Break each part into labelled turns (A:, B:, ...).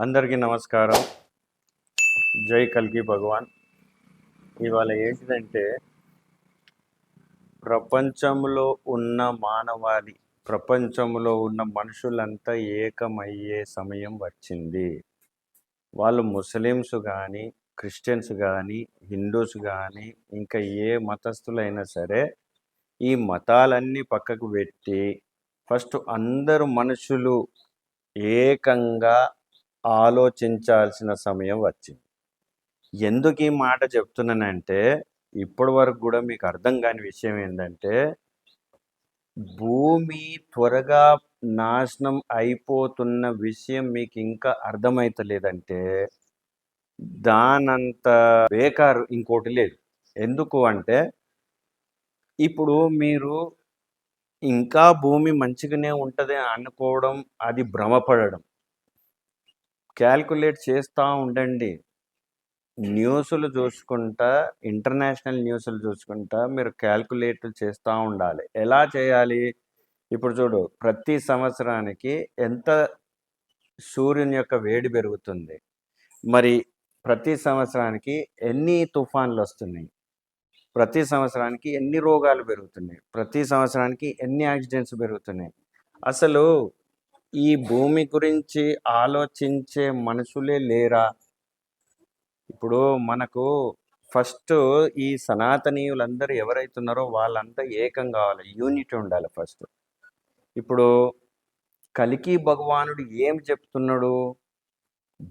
A: అందరికీ నమస్కారం. జై కల్కి భగవాన్. ఇవాళ ఏంటిదంటే ప్రపంచంలో ఉన్న మానవాళి, ప్రపంచంలో ఉన్న మనుషులంతా ఏకమయ్యే సమయం వచ్చింది. వాళ్ళు ముస్లిమ్స్ కానీ, క్రిస్టియన్స్ కానీ, హిందూస్ కానీ, ఇంకా ఏ మతస్థులైనా సరే ఈ మతాలన్నీ పక్కకు పెట్టి ఫస్ట్ అందరు మనుషులు ఏకంగా ఆలోచించాల్సిన సమయం వచ్చింది. ఎందుకు ఈ మాట చెప్తున్నానంటే ఇప్పటి వరకు కూడా మీకు అర్థం కాని విషయం ఏంటంటే భూమి త్వరగా నాశనం అయిపోతున్న విషయం మీకు ఇంకా అర్థమైతలేదంటే దానంత బేకారు ఇంకోటి లేదు. ఎందుకు అంటే ఇప్పుడు మీరు ఇంకా భూమి మంచిగానే ఉంటుంది అనుకోవడం అది భ్రమపడడం. క్యాల్కులేట్ చేస్తూ ఉండండి. న్యూస్లు చూసుకుంటా, ఇంటర్నేషనల్ న్యూస్లు చూసుకుంటా మీరు క్యాల్కులేట్ చేస్తూ ఉండాలి. ఎలా చేయాలి? ఇప్పుడు చూడు, ప్రతి సంవత్సరానికి ఎంత సూర్యుని యొక్క వేడి పెరుగుతుంది, మరి ప్రతి సంవత్సరానికి ఎన్ని తుఫాన్లు వస్తున్నాయి, ప్రతి సంవత్సరానికి ఎన్ని రోగాలు పెరుగుతున్నాయి, ప్రతి సంవత్సరానికి ఎన్ని యాక్సిడెంట్స్ పెరుగుతున్నాయి. అసలు ఈ భూమి గురించి ఆలోచించే మనుషులే లేరా? ఇప్పుడు మనకు ఫస్ట్ ఈ సనాతనీయులందరూ ఎవరైతున్నారో వాళ్ళంతా ఏకం కావాలి, యూనిటీ ఉండాలి ఫస్ట్. ఇప్పుడు కలికి భగవానుడు ఏం చెప్తున్నాడు?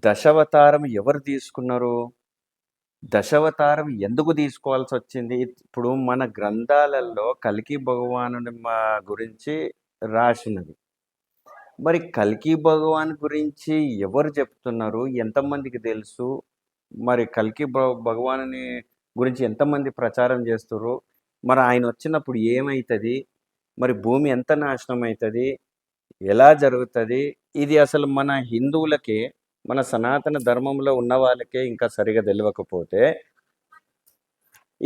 A: దశావతారం ఎవరు తీసుకున్నారు? దశావతారం ఎందుకు తీసుకోవాల్సి వచ్చింది? ఇప్పుడు మన గ్రంథాలలో కలికి భగవానుడి గురించి రాసినది. మరి కల్కి భగవాన్ గురించి ఎవరు చెప్తున్నారు? ఎంతమందికి తెలుసు? మరి కల్కి భగవానుని గురించి ఎంతమంది ప్రచారం చేస్తున్నారు? మరి ఆయన వచ్చినప్పుడు ఏమవుతుంది? మరి భూమి ఎంత నాశనం అవుతుంది? ఎలా జరుగుతుంది? ఇది అసలు మన హిందువులకే, మన సనాతన ధర్మంలో ఉన్న వాళ్ళకే ఇంకా సరిగా తెలియకపోతే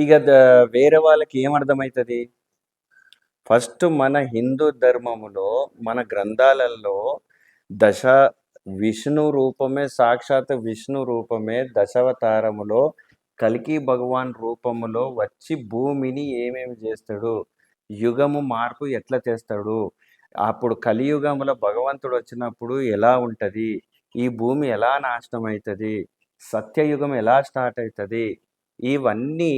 A: ఇక వేరే వాళ్ళకి ఏమర్థమవుతుంది? ఫస్ట్ మన హిందూ ధర్మములో, మన గ్రంథాలలో విష్ణు రూపమే, సాక్షాత్ విష్ణు రూపమే దశావతారములో కలికి భగవాన్ రూపములో వచ్చి భూమిని ఏమేమి చేస్తాడు, యుగము మార్పు ఎట్లా చేస్తాడు, అప్పుడు కలియుగంలో భగవంతుడు వచ్చినప్పుడు ఎలా ఉంటుంది, ఈ భూమి ఎలా నాశనం అవుతుంది, సత్యయుగం ఎలా స్టార్ట్ అవుతుంది, ఇవన్నీ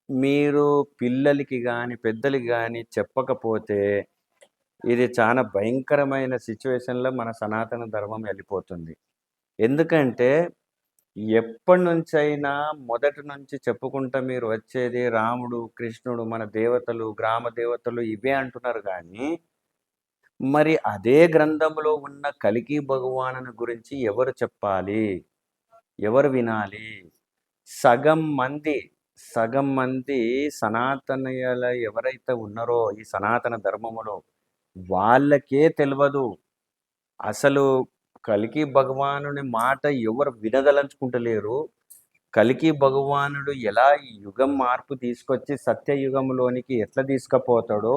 A: మీరు పిల్లలకి కానీ పెద్దలకి కానీ చెప్పకపోతే ఇది చాలా భయంకరమైన సిచ్యువేషన్లో మన సనాతన ధర్మం వెళ్ళిపోతుంది. ఎందుకంటే ఎప్పటి నుంచైనా మొదటి నుంచి చెప్పుకుంటా మీరు వచ్చేది రాముడు, కృష్ణుడు, మన దేవతలు, గ్రామ దేవతలు ఇవే అంటున్నారు. కానీ మరి అదే గ్రంథంలో ఉన్న కలికి భగవాను గురించి ఎవరు చెప్పాలి, ఎవరు వినాలి? సగం మంది సనాతనీయుల ఎవరైతే ఉన్నారో ఈ సనాతన ధర్మములో వాళ్ళకే తెలియదు. అసలు కలికి భగవానుని మాట ఎవరు వినదలంచుకుంటలేరు. కలికి భగవానుడు ఎలా ఈ యుగం మార్పు తీసుకొచ్చి సత్యయుగంలోనికి ఎట్లా తీసుకుపోతాడో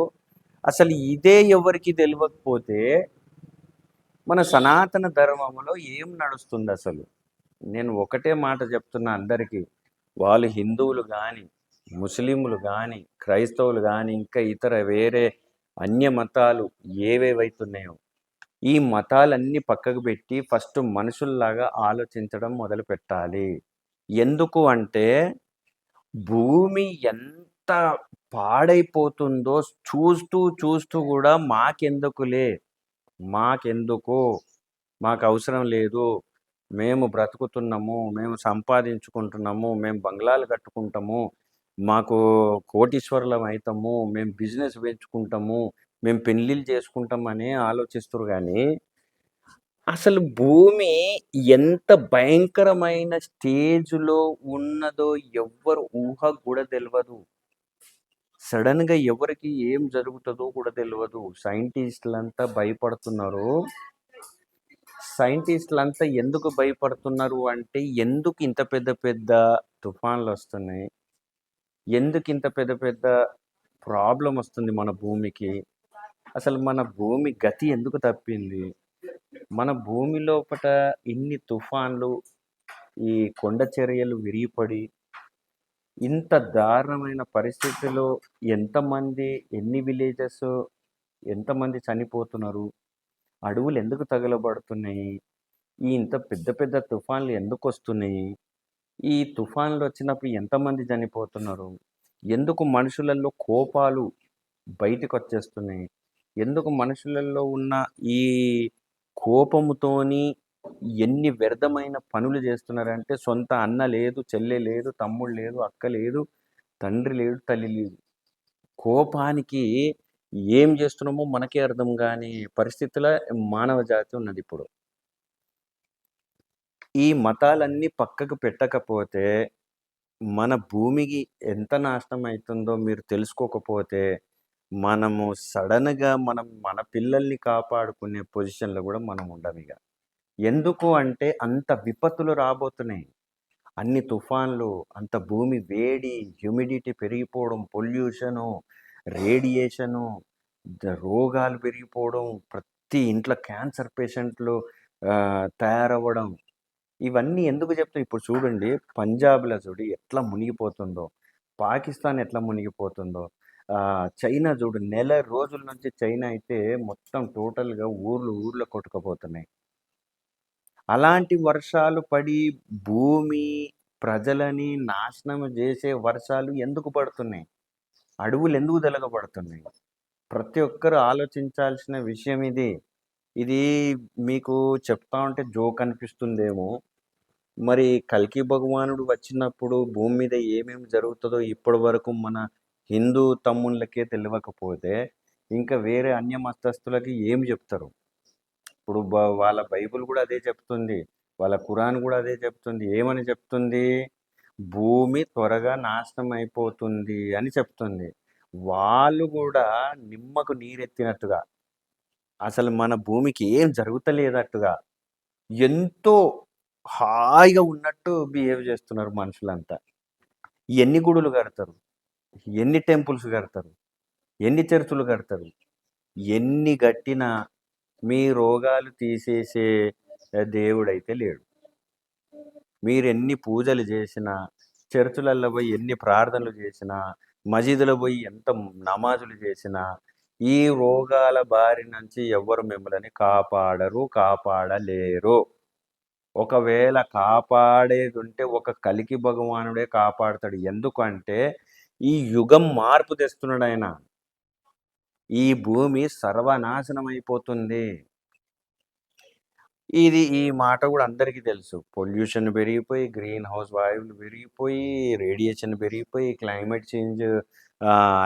A: అసలు ఇదే ఎవరికి తెలియకపోతే మన సనాతన ధర్మములో ఏం నడుస్తుంది? అసలు నేను ఒకటే మాట చెప్తున్నా అందరికీ, వాళ్ళు హిందువులు కానీ, ముస్లింలు కానీ, క్రైస్తవులు కానీ, ఇంకా ఇతర వేరే అన్య మతాలు ఏవేవైతున్నాయో ఈ మతాలన్నీ పక్కకు పెట్టి ఫస్ట్ మనుషుల్లాగా ఆలోచించడం మొదలు పెట్టాలి. ఎందుకు అంటే భూమి ఎంత పాడైపోతుందో చూస్తూ కూడా మాకెందుకు, మాకు అవసరం లేదు, మేము బ్రతుకుతున్నాము, మేము సంపాదించుకుంటున్నాము, మేము బంగ్లాలు కట్టుకుంటాము, మాకు కోటీశ్వరులం అవుతాము, మేము బిజినెస్ పెంచుకుంటాము, మేము పెళ్ళిళ్ళు చేసుకుంటామని ఆలోచిస్తారు. కానీ అసలు భూమి ఎంత భయంకరమైన స్టేజ్లో ఉన్నదో ఎవ్వరు ఊహ కూడా తెలియదు. సడన్గా ఎవరికి ఏం జరుగుతుందో కూడా తెలియదు. సైంటిస్టులంతా భయపడుతున్నారు. సైంటిస్టులంతా ఎందుకు భయపడుతున్నారు అంటే ఎందుకు ఇంత పెద్ద పెద్ద తుఫాన్లు వస్తున్నాయి, ఎందుకు ఇంత పెద్ద పెద్ద ప్రాబ్లం వస్తుంది మన భూమికి, అసలు మన భూమి గతి ఎందుకు తప్పింది, మన భూమి లోపట ఇన్ని తుఫాన్లు, ఈ కొండ చర్యలు విరిగిపడి, ఇంత దారుణమైన పరిస్థితిలో ఎంతమంది, ఎన్ని విలేజెస్, ఎంతమంది చనిపోతున్నారు? అడవులు ఎందుకు తగలబడుతున్నాయి? ఈ ఇంత పెద్ద పెద్ద తుఫాన్లు ఎందుకొస్తున్నాయి? ఈ తుఫాన్లు వచ్చినప్పుడు ఎంతమంది చనిపోతున్నారు? ఎందుకు మనుషులలో కోపాలు బయటికొచ్చేస్తున్నాయి? ఎందుకు మనుషులలో ఉన్న ఈ కోపముతోని ఎన్ని వ్యర్థమైన పనులు చేస్తున్నారంటే, సొంత అన్న లేదు, చెల్లె లేదు, తమ్ముడు లేదు, అక్క లేదు, తండ్రి లేడు, తల్లి లేదు. కోపానికి ఏం చేస్తున్నామో మనకే అర్థం కాని పరిస్థితిలో మానవ జాతి ఉన్నదిప్పుడు. ఈ మతాలన్నీ పక్కకు పెట్టకపోతే, మన భూమికి ఎంత నాశనం అవుతుందో మీరు తెలుసుకోకపోతే, మనము సడన్‌గా మన పిల్లల్ని కాపాడుకునే పొజిషన్‌లో కూడా మనం ఉండమిగ. ఎందుకు అంటే అంత విపత్తులు రాబోతున్నాయి. అన్ని తుఫాన్లు, అంత భూమి వేడి, హ్యూమిడిటీ పెరిగిపోవడం, పొల్యూషను, రేడియేషను, రోగాలు పెరిగిపోవడం, ప్రతి ఇంట్లో క్యాన్సర్ పేషెంట్లు తయారవ్వడం. ఇవన్నీ ఎందుకు చెప్తా, ఇప్పుడు చూడండి పంజాబ్‌లో చూడు ఎట్లా మునిగిపోతుందో, పాకిస్తాన్ ఎట్లా మునిగిపోతుందో, చైనా చూడు నెల రోజుల నుంచి చైనా అయితే మొత్తం టోటల్‌గా ఊర్లు కొట్టుకుపోతున్నాయి. అలాంటి వర్షాలు పడి భూమి, ప్రజలని నాశనం చేసే వర్షాలు ఎందుకు పడుతున్నాయి? అడవులు ఎందుకు తగలబడుతున్నాయి? ప్రతి ఒక్కరు ఆలోచించాల్సిన విషయం ఇది. ఇది మీకు చెప్తా ఉంటే జోక్ అనిపిస్తుందేమో. మరి కల్కి భగవానుడు వచ్చినప్పుడు భూమి మీద ఏమేమి జరుగుతుందో ఇప్పటి వరకు మన హిందూ తమ్ముళ్ళకే తెలియకపోతే, ఇంకా వేరే అన్య మతస్థులకి ఏం చెప్తారు? ఇప్పుడు వాళ్ళ బైబిల్ కూడా అదే చెప్తుంది. వాళ్ళ ఖురాన్ కూడా అదే చెప్తుంది. ఏమని చెప్తుంది? భూమి త్వరగా నాశనం అయిపోతుంది అని చెప్తుంది. వాళ్ళు కూడా నిమ్మకు నీరెత్తినట్టుగా, అసలు మన భూమికి ఏం జరుగుతలేదట్టుగా, ఎంతో హాయిగా ఉన్నట్టు బిహేవ్ చేస్తున్నారు మనుషులంతా. ఎన్ని గుడులు కడతారు? ఎన్ని టెంపుల్స్ కడతారు? ఎన్ని చర్చులు కడతారు? ఎన్ని కట్టినా మీ రోగాలు తీసేసే దేవుడైతే లేడు. మీరెన్ని పూజలు చేసినా, చర్చులలో పోయి ఎన్ని ప్రార్థనలు చేసినా, మసీదులో పోయి ఎంత నమాజులు చేసినా, ఈ రోగాల బారి నుంచి ఎవ్వరు మిమ్మల్ని కాపాడలేరు. ఒకవేళ కాపాడేది ఉంటే ఒక కలికి భగవానుడే కాపాడుతాడు. ఎందుకంటే ఈ యుగం మార్పు తెస్తున్నాడు ఆయన. ఈ భూమి సర్వనాశనం అయిపోతుంది. ఈ మాట కూడా అందరికీ తెలుసు. పొల్యూషన్ పెరిగిపోయి, గ్రీన్ హౌస్ వాయువులు పెరిగిపోయి, రేడియేషన్ పెరిగిపోయి, క్లైమేట్ చేంజ్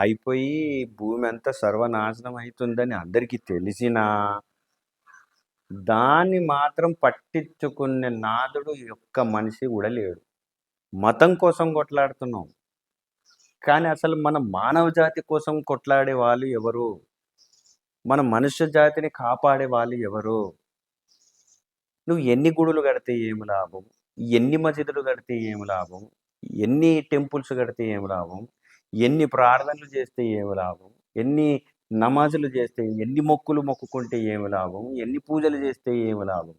A: అయిపోయి, భూమి అంతా సర్వనాశనం అవుతుందని అందరికీ తెలిసినా, దాన్ని మాత్రం పట్టించుకునే నాదుడు ఒక్క మనిషి కూడా లేడు. మతం కోసం కొట్లాడుతున్నాం. కానీ అసలు మన మానవ జాతి కోసం కొట్లాడే వాళ్ళు ఎవరు? మన మనుష్య జాతిని కాపాడే వాళ్ళు ఎవరు? నువ్వు ఎన్ని గుడులు కడితే ఏమి లాభం? ఎన్ని మసీదులు కడితే ఏమి లాభం? ఎన్ని టెంపుల్స్ కడితే ఏమి లాభం? ఎన్ని ప్రార్థనలు చేస్తే ఏమి లాభం? ఎన్ని నమాజులు చేస్తే, ఎన్ని మొక్కులు మొక్కుకుంటే ఏమి లాభం? ఎన్ని పూజలు చేస్తే ఏమి లాభం?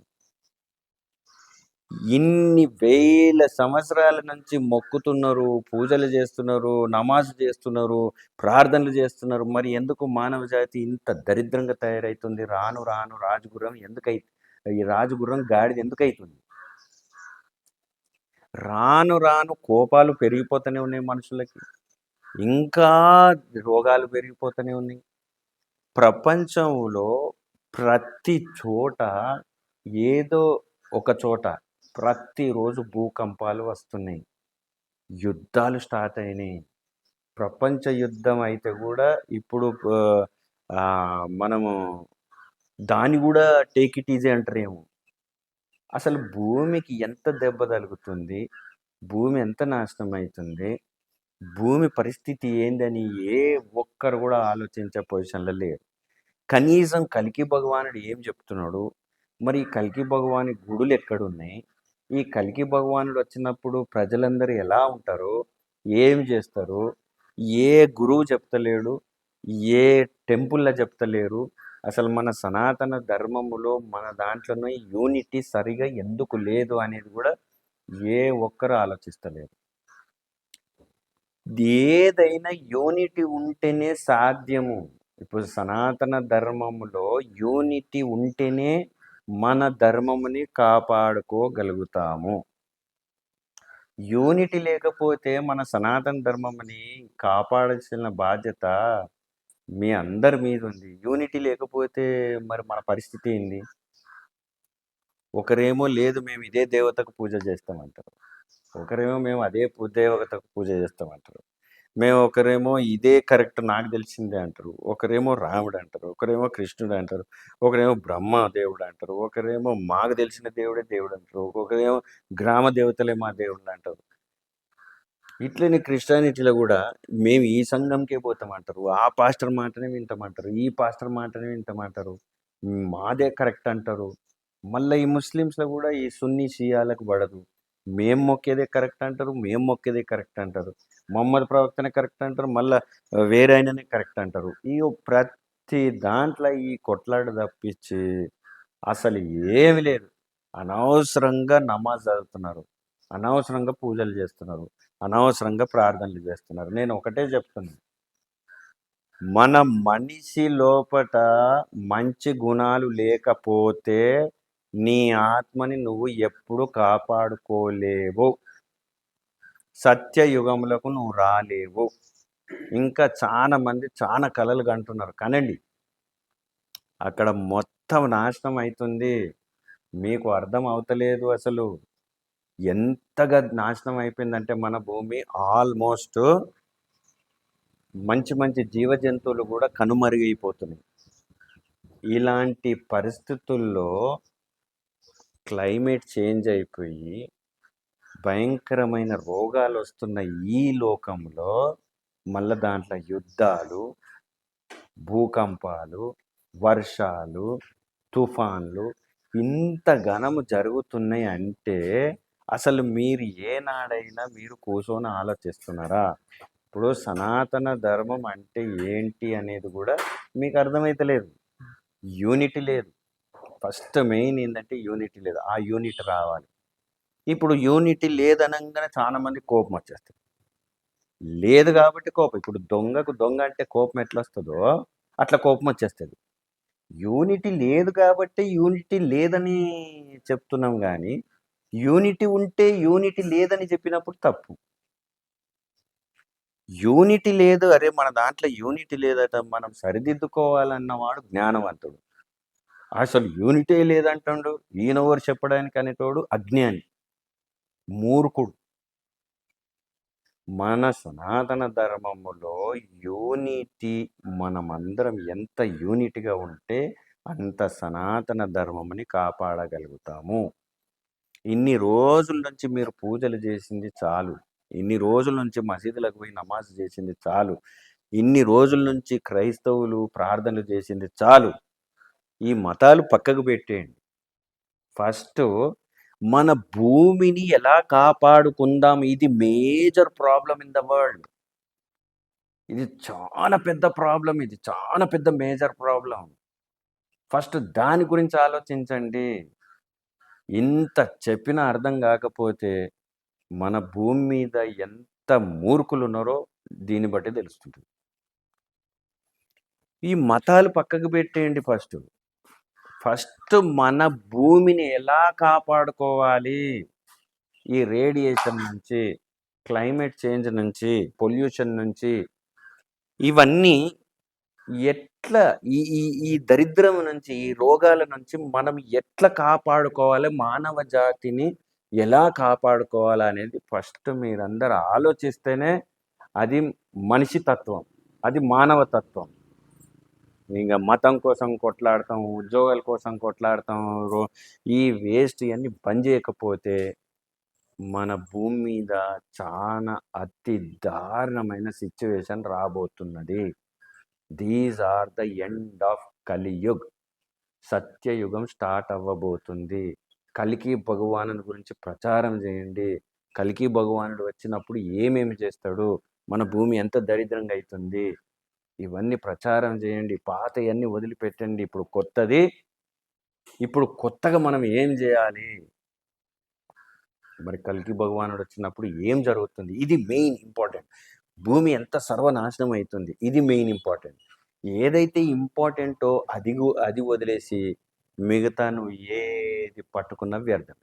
A: ఇన్ని వేల సంవత్సరాల నుంచి మొక్కుతున్నారు, పూజలు చేస్తున్నారు, నమాజ్ చేస్తున్నారు, ప్రార్థనలు చేస్తున్నారు. మరి ఎందుకు మానవ జాతి ఇంత దరిద్రంగా తయారైతుంది? రాను రాను రాజగుర్రం ఈ రాజగుర్రం గాడిద ఎందుకైతుంది? రాను రాను కోపాలు పెరిగిపోతూనే ఉన్నాయి మనుషులకి. ఇంకా రోగాలు పెరిగిపోతూనే ఉన్నాయి. ప్రపంచంలో ప్రతి చోట ఏదో ఒక చోట ప్రతిరోజు భూకంపాలు వస్తున్నాయి. యుద్ధాలు స్టార్ట్ అయినాయి. ప్రపంచ యుద్ధం అయితే కూడా ఇప్పుడు మనము దాన్ని కూడా టేక్ ఇట్ ఈజీ అంటారేమో. అసలు భూమికి ఎంత దెబ్బ తగులుతుంది? భూమి ఎంత నాశనం అవుతుంది? భూమి పరిస్థితి ఏందని ఏ ఒక్కరు కూడా ఆలోచించే పొజిషన్‌లో లేరు. కనీసం కల్కి భగవానుడు ఏం చెప్తున్నాడు? మరి ఈ కల్కి భగవాని గుడులు ఎక్కడున్నాయి? ఈ కల్కి భగవానుడు వచ్చినప్పుడు ప్రజలందరూ ఎలా ఉంటారు? ఏం చేస్తారు? ఏ గురువు చెప్తలేడు? ఏ టెంపుల్‌లో చెప్తలేరు? అసలు మన సనాతన ధర్మములో మన దాంట్లోనే యూనిటీ సరిగా ఎందుకు లేదు అనేది కూడా ఏ ఒక్కరు ఆలోచిస్తలేరు. ఏదైనా యూనిటీ ఉంటేనే సాధ్యము. ఇప్పుడు సనాతన ధర్మములో యూనిటీ ఉంటేనే మన ధర్మముని కాపాడుకోగలుగుతాము. యూనిటీ లేకపోతే మన సనాతన ధర్మముని కాపాడాల్సిన బాధ్యత మీ అందరి మీద ఉంది. యూనిటీ లేకపోతే మరి మన పరిస్థితి ఏంది? ఒకరేమో లేదు మేము ఇదే దేవతకు పూజ చేస్తామంటారు, ఒకరేమో మేము అదే దేవతకు పూజ చేస్తామంటారు, ఒకరేమో ఇదే కరెక్ట్ నాకు తెలిసిందే అంటారు, ఒకరేమో రాముడు అంటారు, ఒకరేమో కృష్ణుడు అంటారు, ఒకరేమో బ్రహ్మ దేవుడు అంటారు, ఒకరేమో మాకు తెలిసిన దేవుడే దేవుడు అంటారు, ఒకరేమో గ్రామ దేవతలే మా దేవుళ్ళు అంటారు. ఇట్లనే క్రిస్టియానిటీలో కూడా మేము ఈ సంఘంకే పోతామంటారు, ఆ పాస్టర్ మాటనే వింటామంటారు, ఈ పాస్టర్ మాటనే వింటామంటారు, మాదే కరెక్ట్ అంటారు. మళ్ళీ ఈ ముస్లిమ్స్లో కూడా ఈ సున్నీ షియాలకు పడదు, మేము మొక్కేదే కరెక్ట్ అంటారు, మేము మొక్కేదే కరెక్ట్ అంటారు, మొహమ్మద్ ప్రవక్తనే కరెక్ట్ అంటారు, మళ్ళీ వేరే ఆయననే కరెక్ట్ అంటారు. ఈ ప్రతి దాంట్లో ఈ కొట్లాట తప్పించి అసలు ఏమి లేదు. అనవసరంగా నమాజ్ చదువుతున్నారు, అనవసరంగా పూజలు చేస్తున్నారు, అనవసరంగా ప్రార్థనలు చేస్తున్నారు. నేను ఒకటే చెప్తున్నాను, మన మనిషి లోపట మంచి గుణాలు లేకపోతే నీ ఆత్మని నువ్వు ఎప్పుడు కాపాడుకోలేవు, సత్యయుగములకు నువ్వు రాలేవు. ఇంకా చాలా మంది చాలా కలలు కంటున్నారు, కనండి, అక్కడ మొత్తం నాశనం అవుతుంది. మీకు అర్థం అవుతలేదు అసలు ఎంతగా నాశనం అయిపోయిందంటే మన భూమి ఆల్మోస్ట్ మంచి మంచి జీవ జంతువులు కూడా కనుమరుగైపోతున్నాయి. ఇలాంటి పరిస్థితుల్లో క్లైమేట్ చేంజ్ అయిపోయి భయంకరమైన రోగాలు వస్తున్న ఈ లోకంలో మళ్ళీ దాంట్లో యుద్ధాలు, భూకంపాలు, వర్షాలు, తుఫాన్లు ఇంత ఘనము జరుగుతున్నాయి అంటే అసలు మీరు ఏనాడైనా మీరు కూర్చొని ఆలోచిస్తున్నారా? ఇప్పుడు సనాతన ధర్మం అంటే ఏంటి అనేది కూడా మీకు అర్థమైతలేదు. యూనిటీ లేదు. ఫస్ట్ మెయిన్ ఏంటంటే యూనిటీ లేదు. ఆ యూనిటీ రావాలి. ఇప్పుడు యూనిటీ లేదనగానే చాలా మంది కోపం వచ్చేస్తుంది. లేదు కాబట్టి కోపం. ఇప్పుడు దొంగకు దొంగ అంటే కోపం ఎట్లా వస్తుందో అట్లా కోపం వచ్చేస్తుంది. యూనిటీ లేదు కాబట్టి యూనిటీ లేదని చెప్తున్నాం, కానీ యూనిటీ ఉంటే యూనిటీ లేదని చెప్పినప్పుడు తప్పు. యూనిటీ లేదు, అరే మన దాంట్లో యూనిటీ లేదట, మనం సరిదిద్దుకోవాలన్నవాడు జ్ఞానవంతుడు. అసలు యూనిటీ లేదంటాడు ఈయనెవరు చెప్పడానికి అనేటోడు అజ్ఞాని, మూర్ఖుడు. మన సనాతన ధర్మములో యూనిటీ, మనమందరం ఎంత యూనిటీగా ఉంటే అంత సనాతన ధర్మముని కాపాడగలుగుతాము. ఇన్ని రోజుల నుంచి మీరు పూజలు చేసింది చాలు, ఇన్ని రోజుల నుంచి మసీదులకు పోయి నమాజ్ చేసింది చాలు, ఇన్ని రోజుల నుంచి క్రైస్తవులు ప్రార్థనలు చేసింది చాలు. ఈ మతాలు పక్కకు పెట్టేయండి. ఫస్ట్ మన భూమిని ఎలా కాపాడుకుందాం, ఇది major problem in the world. ఇది చాలా పెద్ద ప్రాబ్లం, ఇది చాలా పెద్ద మేజర్ ప్రాబ్లం. ఫస్ట్ దాని గురించి ఆలోచించండి. ఇంత చెప్పినా అర్థం కాకపోతే మన భూమి మీద ఎంత మూర్ఖులు ఉన్నారో దీన్ని బట్టి తెలుస్తుంది. ఈ మతాలు పక్కకు పెట్టేయండి. ఫస్ట్ మన భూమిని ఎలా కాపాడుకోవాలి, ఈ రేడియేషన్ నుంచి, క్లైమేట్ చేంజ్ నుంచి, పొల్యూషన్ నుంచి, ఇవన్నీ ఎట్లా ఈ ఈ ఈ దరిద్రం నుంచి, ఈ రోగాల నుంచి మనం ఎట్లా కాపాడుకోవాలి, మానవ జాతిని ఎలా కాపాడుకోవాలి అనేది ఫస్ట్ మీరందరూ ఆలోచిస్తేనే అది మనిషి తత్వం, అది మానవ తత్వం. ఇంకా మతం కోసం కొట్లాడతాం, ఉద్యోగాల కోసం కొట్లాడతాం, ఈ వేస్ట్ ఇవన్నీ బంద్ చేయకపోతే మన భూమి మీద చాలా అతి దారుణమైన సిచ్యువేషన్ రాబోతున్నది. These are the end of Kaliyug. సత్యయుగం స్టార్ట్ అవ్వబోతుంది. కలికి భగవానుని గురించి ప్రచారం చేయండి. కలికి భగవానుడు వచ్చినప్పుడు ఏమేమి చేస్తాడు, మన భూమి ఎంత దరిద్రంగా అవుతుంది, ఇవన్నీ ప్రచారం చేయండి, పాతయన్నీ వదిలిపెట్టండి, ఇప్పుడు కొత్తగా మనం ఏం చేయాలి, మరి కల్కి భగవానుడు వచ్చినప్పుడు ఏం జరుగుతుంది, ఇది మెయిన్ ఇంపార్టెంట్. భూమి ఎంత సర్వనాశనం అవుతుంది, ఇది మెయిన్ ఇంపార్టెంట్. ఏదైతే ఇంపార్టెంటో అది వదిలేసి మిగతా నువ్వు ఏది పట్టుకున్నా వ్యర్థం.